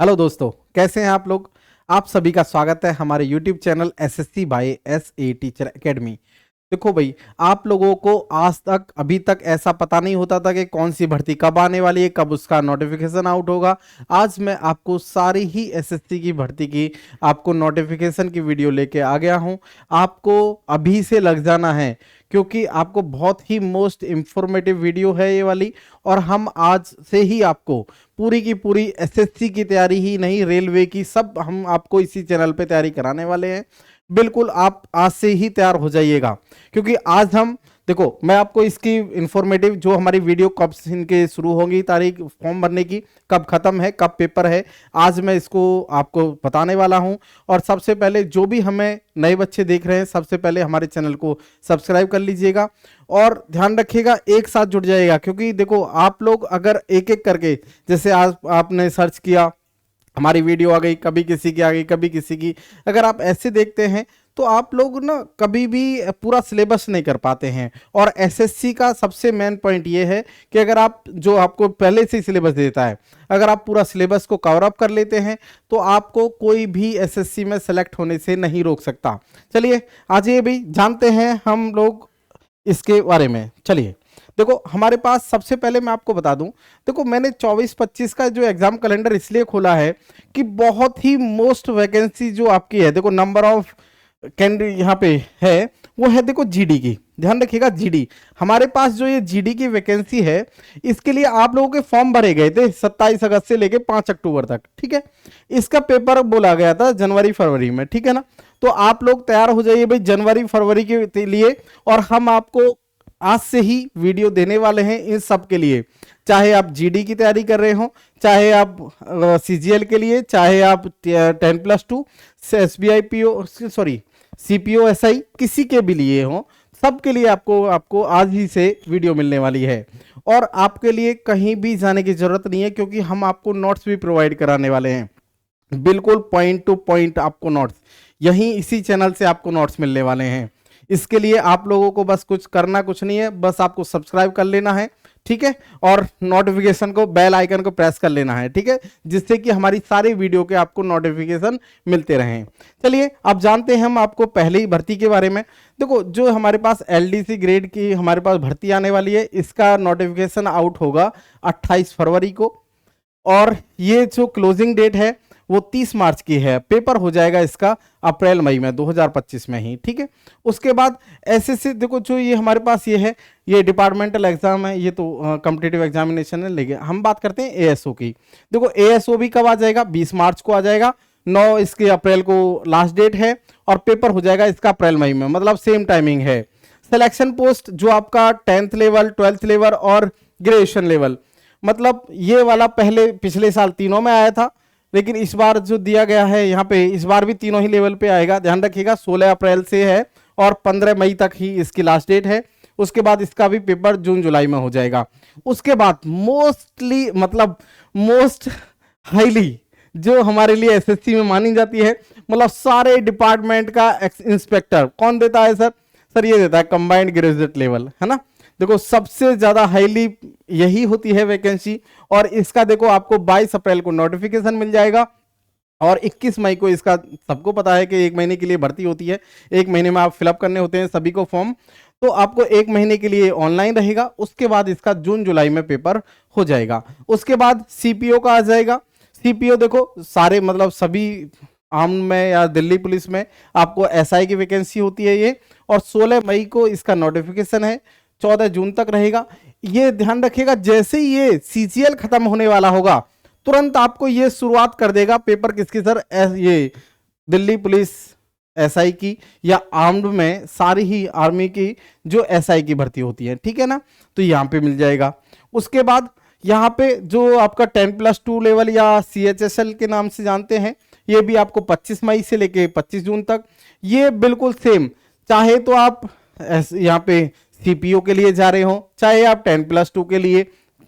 Hello दोस्तों, कैसे हैं आप लोग। आप सभी का स्वागत है हमारे YouTube channel SSC by SA teacher academy. देखो भाई, आप लोगों को आज तक अभी तक ऐसा पता नहीं होता था कि कौन सी भर्ती कब आने वाली है, कब उसका नोटिफिकेशन आउट होगा। आज मैं आपको सारी ही एसएससी की भर्ती की आपको नोटिफिकेशन की वीडियो लेके आ गया हूं। आपको अभी से लग जाना है, क्योंकि आपको बहुत ही मोस्ट इंफॉर्मेटिव वीडियो है ये वाली। और हम आज से ही आपको पूरी की पूरी एसएससी की तैयारी ही नहीं, रेलवे की सब हम आपको इसी चैनल पे तैयारी कराने वाले हैं। बिल्कुल आप आज से ही तैयार हो जाइएगा, क्योंकि आज हम देखो, मैं आपको इसकी इंफॉर्मेटिव जो हमारी वीडियो कब से इनके शुरू होंगी, तारीख फॉर्म भरने की कब खत्म है, कब पेपर है, आज मैं इसको आपको बताने वाला हूं। और सबसे पहले जो भी हमें नए बच्चे देख रहे हैं, सबसे पहले हमारे चैनल को सब्सक्राइब कर लीजिएगा और ध्यान रखिएगा, एक साथ जुड़ जाइएगा। क्योंकि देखो, आप लोग अगर एक एक करके, जैसे आज आपने सर्च किया, हमारी वीडियो आ गई, कभी किसी की आ गई, कभी किसी की, अगर आप ऐसे देखते हैं तो आप लोग ना कभी भी पूरा सिलेबस नहीं कर पाते हैं। और एसएससी का सबसे मेन पॉइंट ये है कि अगर आप, जो आपको पहले से ही सिलेबस देता है, अगर आप पूरा सिलेबस को कवर अप कर लेते हैं तो आपको कोई भी एसएससी में सेलेक्ट होने से नहीं रोक सकता। चलिए आज ये भी जानते हैं हम लोग इसके बारे में। चलिए देखो, हमारे पास सबसे पहले मैं आपको बता दूं, देखो मैंने 24-25 का जो एग्जाम कैलेंडर इसलिए खोला है कि बहुत ही मोस्ट वैकेंसी जो आपकी है, देखो नंबर ऑफ कैंडिडेट यहाँ पे है, वो है देखो जीडी की। ध्यान रखिएगा, जीडी हमारे पास जो ये जीडी की वैकेंसी है, इसके लिए आप लोगों के फॉर्म भरे गए थे 27 अगस्त से लेके 5 अक्टूबर तक। ठीक है, इसका पेपर बोला गया था जनवरी फरवरी में। ठीक है ना, तो आप लोग तैयार हो जाइए भाई जनवरी फरवरी के लिए। और हम आपको आज से ही वीडियो देने वाले हैं इन सब के लिए, चाहे आप जीडी की तैयारी कर रहे हो, चाहे आप सीजीएल के लिए, चाहे आप 10+2 SBI PO sorry CPO SI किसी के भी लिए हो, सबके लिए आपको आज ही से वीडियो मिलने वाली है। और आपके लिए कहीं भी जाने की जरूरत नहीं है, क्योंकि हम आपको नोट्स भी प्रोवाइड कराने वाले हैं, बिल्कुल पॉइंट टू पॉइंट आपको नोट्स यहीं इसी चैनल से आपको नोट्स मिलने वाले हैं। इसके लिए आप लोगों को बस कुछ नहीं है, बस आपको सब्सक्राइब कर लेना है। ठीक है, और नोटिफिकेशन को, बेल आइकन को प्रेस कर लेना है। ठीक है, जिससे कि हमारी सारी वीडियो के आपको नोटिफिकेशन मिलते रहें। चलिए अब जानते हैं हम आपको पहले ही भर्ती के बारे में। देखो, जो हमारे पास एलडीसी ग्रेड की हमारे पास भर्ती आने वाली है, इसका नोटिफिकेशन आउट होगा 28 फरवरी को। और ये जो क्लोजिंग डेट है वो 30 मार्च की है। पेपर हो जाएगा इसका अप्रैल मई में 2025 में ही। ठीक है, उसके बाद एसएससी, देखो जो ये हमारे पास ये है, ये डिपार्टमेंटल एग्जाम है, ये तो कॉम्पिटिटिव एग्जामिनेशन है। लेकिन हम बात करते हैं एएसओ की। देखो एएसओ भी कब आ जाएगा, 20 मार्च को आ जाएगा। 9 इसके अप्रैल को लास्ट डेट है और पेपर हो जाएगा इसका अप्रैल मई में, मतलब सेम टाइमिंग है। सिलेक्शन पोस्ट जो आपका 10th लेवल, 12th लेवल और ग्रेजुएशन लेवल, मतलब ये वाला पहले पिछले साल तीनों में आया था, लेकिन इस बार जो दिया गया है यहाँ पे, इस बार भी तीनों ही लेवल पे आएगा। ध्यान रखिएगा, 16 अप्रैल से है और 15 मई तक ही इसकी लास्ट डेट है। उसके बाद इसका भी पेपर जून जुलाई में हो जाएगा। उसके बाद मोस्टली, मतलब मोस्ट हाईली जो हमारे लिए एसएससी में मानी जाती है, मतलब सारे डिपार्टमेंट का इंस्पेक्टर कौन देता है सर? सर ये देता है कंबाइंड ग्रेजुएट लेवल, है ना। देखो सबसे ज्यादा हाईली यही होती है वैकेंसी। और इसका देखो आपको 22 अप्रैल को नोटिफिकेशन मिल जाएगा और 21 मई को इसका, सबको पता है कि 1 महीने के लिए भर्ती होती है, 1 महीने में आप फिलअप करने होते हैं सभी को फॉर्म, तो आपको 1 महीने के लिए ऑनलाइन रहेगा। उसके बाद इसका जून जुलाई में पेपर हो जाएगा। उसके बाद सीपीओ का आ जाएगा। सीपीओ देखो सारे, मतलब सभी आर्म में या दिल्ली पुलिस में आपको एसआई की वैकेंसी होती है ये। और 16 मई को इसका नोटिफिकेशन है, 14 जून तक रहेगा। ये ध्यान रखिएगा, जैसे ही ये सीजीएल खत्म होने वाला होगा, तुरंत आपको ये शुरुआत कर देगा पेपर किसकी सर? ये दिल्ली पुलिस एसआई की, या आर्म्ड में सारी ही आर्मी की जो एसआई की भर्ती होती है। ठीक है ना, तो यहाँ पे मिल जाएगा। उसके बाद यहाँ पे जो आपका 10+2 लेवल या सीएचएसएल के नाम से जानते हैं, ये भी आपको 25 मई से लेके 25 जून तक, ये बिल्कुल सेम। चाहे तो आप यहाँ पे सीपीओ के लिए जा रहे हो, चाहे आप 10+2 के लिए,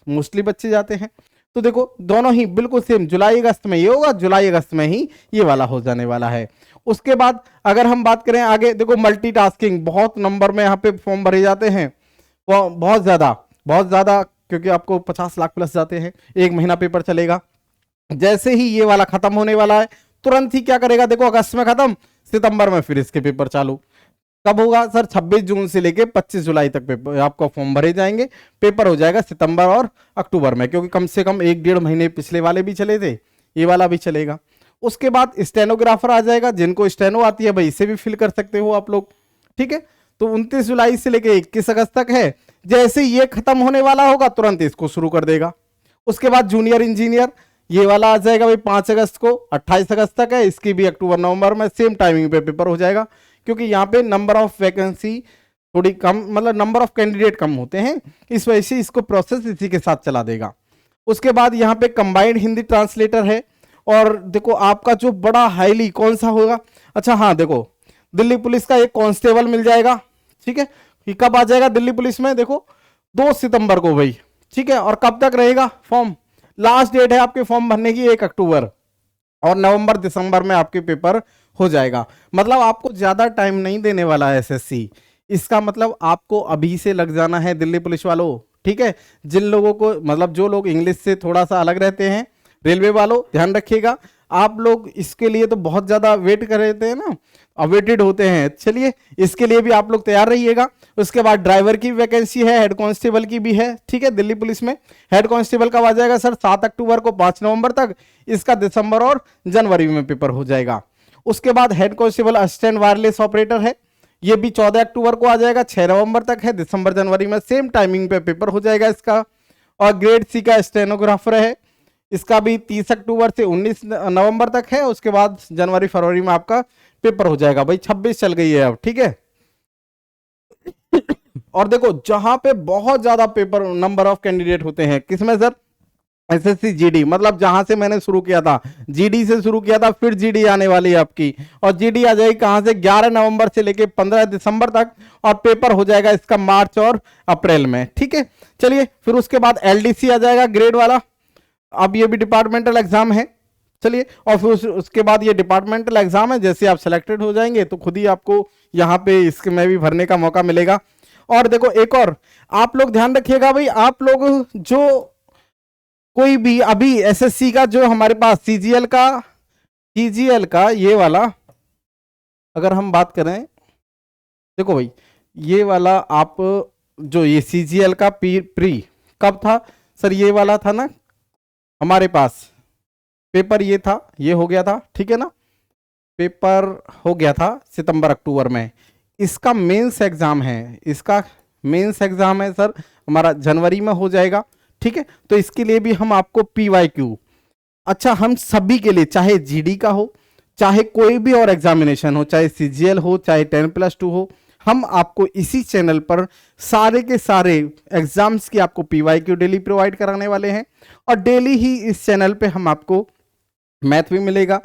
मोस्टली बच्चे जाते हैं, तो देखो दोनों ही बिल्कुल सेम। जुलाई अगस्त में ये होगा, जुलाई अगस्त में ही ये वाला हो जाने वाला है। उसके बाद अगर हम बात करें आगे, देखो मल्टीटास्किंग, बहुत नंबर में यहाँ पे फॉर्म भरे जाते हैं, बहुत ज्यादा, क्योंकि आपको 50 लाख प्लस जाते हैं, 1 महीना पेपर चलेगा। जैसे ही ये वाला खत्म होने वाला है तुरंत ही क्या करेगा, देखो अगस्त में खत्म, सितंबर में फिर इसके पेपर चालू। कब होगा सर, 26 जून से लेके 25 जुलाई तक पेपर आपका फॉर्म भरे जाएंगे, पेपर हो जाएगा सितंबर और अक्टूबर में, क्योंकि कम से कम 1-1.5 महीने पिछले वाले भी चले थे, ये वाला भी चलेगा। उसके बाद स्टेनोग्राफर आ जाएगा, जिनको स्टेनो आती है भाई इसे भी फिल कर सकते हो आप लोग, ठीक है। तो 29 जुलाई से लेके 21 अगस्त तक है, जैसे ये खत्म होने वाला होगा तुरंत इसको शुरू कर देगा। उसके बाद जूनियर इंजीनियर ये वाला आ जाएगा भाई 5 अगस्त को, 28 अगस्त तक है, इसकी भी अक्टूबर नवंबर में सेम टाइमिंग पे पेपर हो जाएगा, क्योंकि यहाँ पे नंबर ऑफ वैकेंसी थोड़ी कम, मतलब नंबर ऑफ कैंडिडेट कम होते हैं, इस वजह से इसको प्रोसेस इसी के साथ चला देगा। उसके बाद यहाँ पे कंबाइंड हिंदी ट्रांसलेटर है, और देखो आपका जो बड़ा हाईली कौन सा होगा, अच्छा हाँ देखो दिल्ली पुलिस का एक कांस्टेबल मिल जाएगा, ठीक है। ये कब आ जाएगा दिल्ली पुलिस में, देखो 2 सितंबर को भाई, ठीक है। और कब तक रहेगा फॉर्म, लास्ट डेट है आपके फॉर्म भरने की 1 अक्टूबर, और नवंबर दिसंबर में आपके पेपर हो जाएगा। मतलब आपको ज्यादा टाइम नहीं देने वाला है एसएससी, इसका मतलब आपको अभी से लग जाना है दिल्ली पुलिस वालों, ठीक है। जिन लोगों को, मतलब जो लोग इंग्लिश से थोड़ा सा अलग रहते हैं, रेलवे वालों ध्यान रखिएगा, आप लोग इसके लिए तो बहुत ज्यादा वेट कर रहे थे ना, अवेटेड होते हैं, चलिए इसके लिए भी आप लोग तैयार रहिएगा। उसके बाद ड्राइवर की वैकेंसी है, हेड कांस्टेबल की भी है, ठीक है। दिल्ली पुलिस में हेड कांस्टेबल कब आ जाएगा सर, 7 अक्टूबर को 5 नवंबर तक, इसका दिसंबर और जनवरी में पेपर हो जाएगा। उसके बाद head constable assistant wireless operator है, ये भी 14 अक्टूबर को आ जाएगा, 6 नवंबर तक है, दिसंबर जनवरी में सेम टाइमिंग पे पेपर हो जाएगा इसका। और ग्रेड सी का स्टेनोग्राफर है, इसका भी 30 अक्टूबर से 19 नवंबर तक है, उसके बाद जनवरी फरवरी में आपका पेपर हो जाएगा भाई, 26 चल गई है अब, ठीक है। और देखो जहां पे बहुत ज्यादा पेपर नंबर ऑफ कैंडिडेट होते हैं, किसमें सर, एसएससी जीडी, मतलब जहां से मैंने शुरू किया था, जीडी से शुरू किया था, फिर जीडी आने वाली है आपकी, और जीडी आ जाएगी कहां से, 11 नवंबर से लेके 15 दिसंबर तक, और पेपर हो जाएगा इसका मार्च और अप्रैल में, ठीक है। चलिए फिर उसके बाद एलडीसी आ जाएगा ग्रेड वाला, अब ये भी डिपार्टमेंटल एग्जाम है, चलिए। और फिर उसके बाद ये डिपार्टमेंटल एग्जाम है, जैसे आप सिलेक्टेड हो जाएंगे तो खुद ही आपको यहाँ पे इसके में भी भरने का मौका मिलेगा। और देखो एक और आप लोग ध्यान रखिएगा भाई, आप लोग जो कोई भी अभी एसएससी का जो हमारे पास सीजीएल का ये वाला अगर हम बात करें, देखो भाई ये वाला आप जो ये सीजीएल का प्री कब था सर, ये वाला था ना हमारे पास, पेपर ये था, ये हो गया था, ठीक है ना, पेपर हो गया था सितंबर अक्टूबर में। इसका मेंस एग्जाम है, इसका मेंस एग्जाम है सर हमारा जनवरी में हो जाएगा, ठीक है। तो इसके लिए भी हम आपको पीवाईक्यू, अच्छा हम सभी के लिए, चाहे जीडी का हो, चाहे कोई भी और एग्जामिनेशन हो, चाहे सीजीएल हो, चाहे 10+2 हो, हम आपको इसी चैनल पर सारे के सारे एग्जाम्स की आपको पीवाईक्यू डेली प्रोवाइड कराने वाले हैं। और डेली ही इस चैनल पे हम आपको मैथ भी मिलेगा,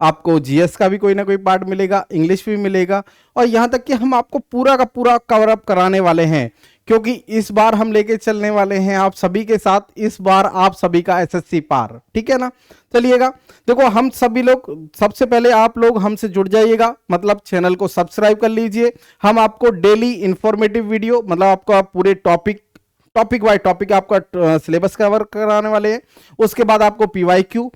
आपको जीएस का भी कोई ना कोई पार्ट मिलेगा, इंग्लिश भी मिलेगा, और यहाँ तक कि हम आपको पूरा का पूरा कवर अप कराने वाले हैं, क्योंकि इस बार हम लेके चलने वाले हैं आप सभी के साथ, इस बार आप सभी का एसएससी पार, ठीक है ना। चलिएगा देखो हम सभी लोग, सबसे पहले आप लोग हमसे जुड़ जाइएगा, मतलब चैनल को सब्सक्राइब कर लीजिए। हम आपको डेली इंफॉर्मेटिव वीडियो, मतलब आपको आप पूरे टॉपिक वाइज टॉपिक आपका सिलेबस कवर कराने वाले हैं। उसके बाद आपको पीवाईक्यू,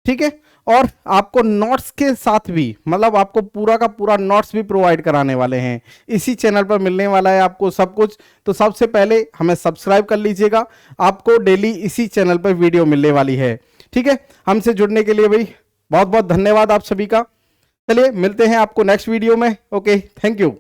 ठीक है, और आपको नोट्स के साथ भी, मतलब आपको पूरा का पूरा नोट्स भी प्रोवाइड कराने वाले हैं, इसी चैनल पर मिलने वाला है आपको सब कुछ। तो सबसे पहले हमें सब्सक्राइब कर लीजिएगा, आपको डेली इसी चैनल पर वीडियो मिलने वाली है, ठीक है। हमसे जुड़ने के लिए भाई बहुत बहुत धन्यवाद आप सभी का। चलिए मिलते हैं आपको नेक्स्ट वीडियो में, ओके, थैंक यू।